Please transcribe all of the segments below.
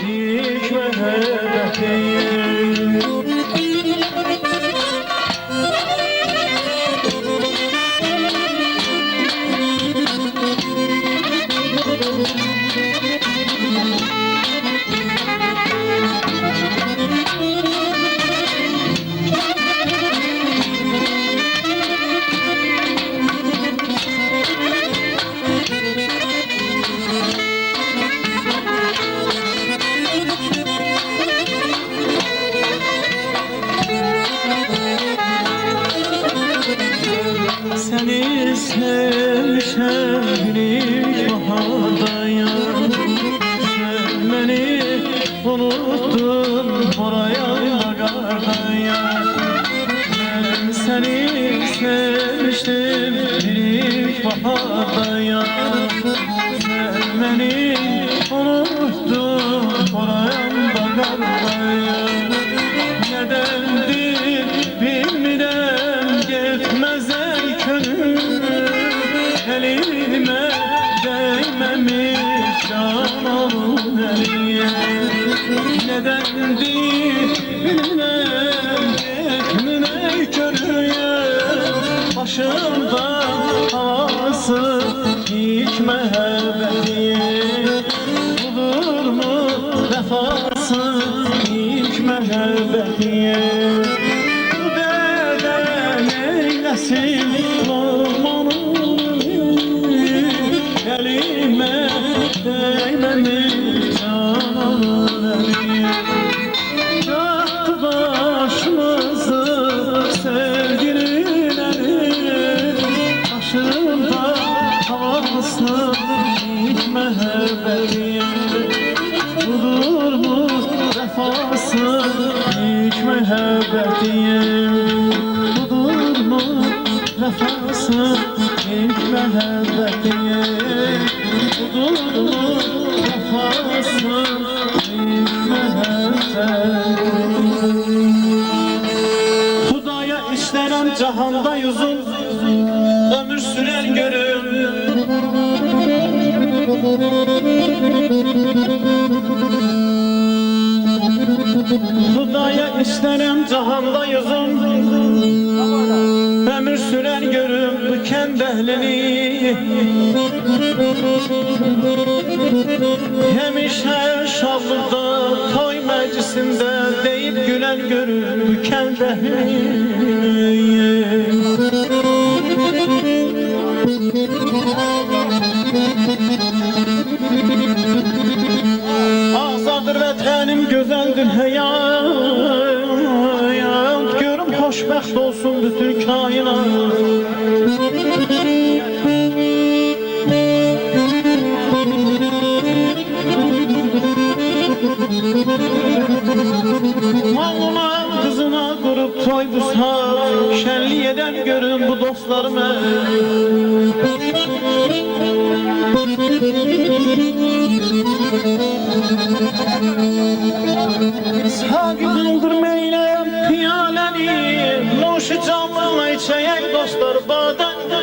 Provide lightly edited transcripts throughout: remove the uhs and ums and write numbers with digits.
ilk mehabetim. Seni sevmişem bir baharda yar. Sen beni unuttun oraya karda yar. Ben seni sevmiştim bir baharda yar. Sen beni unuttun oraya karda yar. Nedendir bilmirəm gitmez elime değmemiş canım eliye. Nedendir bilmem gitmine körüye. Başımda havası ilk mehabbetiye. Budur mu vefası ilk mehabbetiye. Bu dede neylesin elime değmemiş canım eliye. Yaktı başımızı sevgilin eli. Başımda havası ilk mehabbetiye. Budur mu vefası ilk mehabbetiye. Budur mu vefası ilk mehabbetiye. Budur mu vefası ilk mehabbetiye. Hudaya işlerem cahanda yüzüm, ömür sürer görüm. Hudaya işlerem cahanda yüzüm, ömür sürer görüm bu kendehlini. Hemişe şallıkta toy meclisinde deyip gülen görüm bu kendehlini. Azadır vətənim, gözəldir həyat. Görüm xoşbəxt olsun bütün kainat. Malına, kızına kurup toy bu saat. Şenlik eden görün bu dostlarımı. Sakin kaldırmayla piyaleni, noşu canlıma içeyek dostlar badende.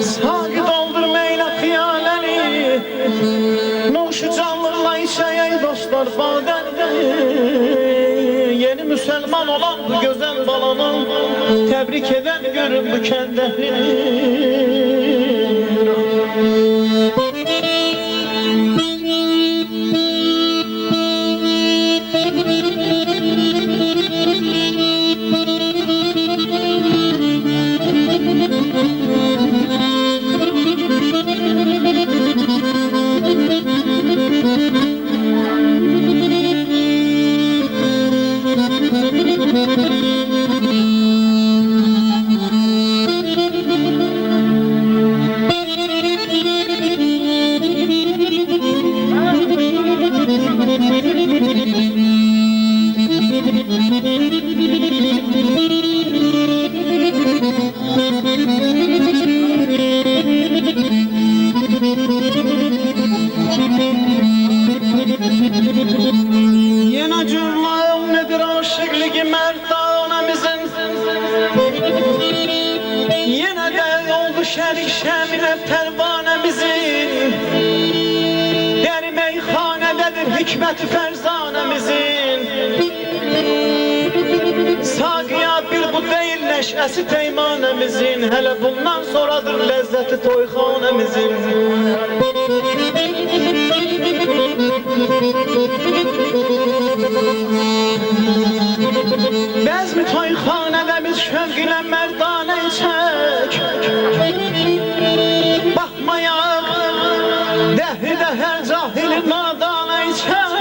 Sakin doldurmayla piyaleni, noşu canlıma içeyek dostlar badende. Yeni Müslüman olan bu güzel balanı tebrik eden görün bu kendini. birliği merdanəmizin yenə də oldu şərik şəminə pərvanəmizin Dəri meyxanədədir hikmət fərzanəmizin Saqiya bir bu deyil neşəsi peymanəmizin Hələ bundan sonradır ləzzəti toyxanəmizin Bəzmi toyxanədə biz şövq ilə mərdanə içək Baxmayaq dəhridə hər cahili nadanə içək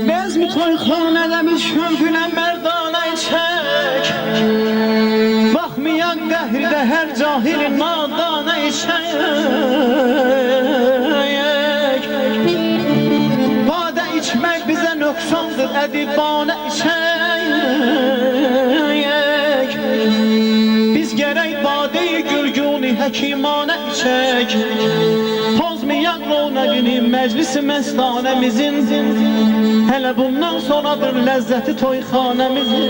Bezmi toyxanədə biz şövqünə mərdanə içək Baxmayan dəhridə hər cahili nadanə içək Badə içmək bizə nöqsandır ədibanə içək Biz gərək badə-i gülguni həkimanə içək Pozmayan ronəqini məclisi məstanəmizin Hələ bundan sonradır ləzzəti toyxanəmizin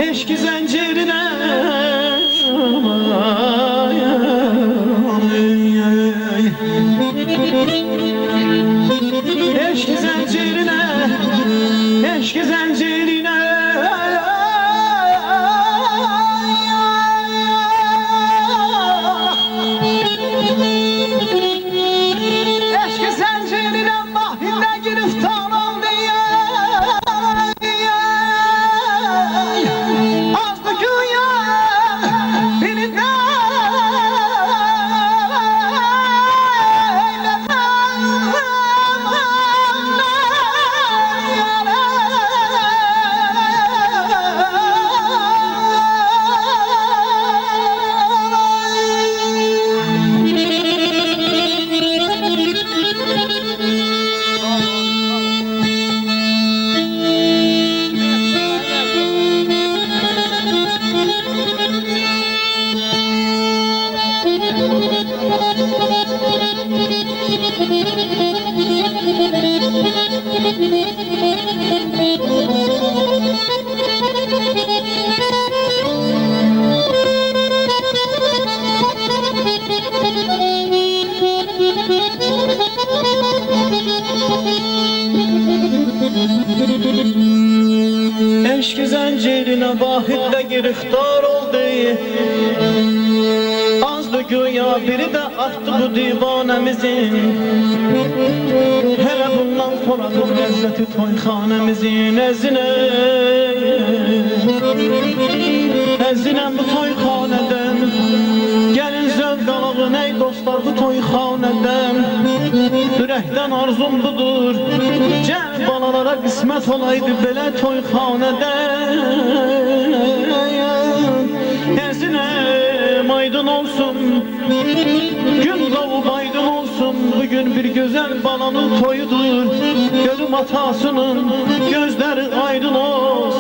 Eşki zəncirinə Eşki zəncirinə Eşki zəncirinə Eşki zəncirinə mahillə giriftar oldu Azdı güya birində Eşki zəncirinə vahidlə giriftar oldu Azdı güya biri də artdı bu divanəmizin Hələ bundan sonradır ləzzəti toyxanəmizin Əzinə Əzinəm bu toyxanədən Gəlin zövq alağın ey dostlar bu toyxanədən Ürəkdən arzum budur Gəl balalara qismət olaydı belə toyxanədən Əzinəm aydın olsun Gün doğub aydın olsun Bugün bir gözəl balanın toyudur Görüm atasının gözləri aydın olsun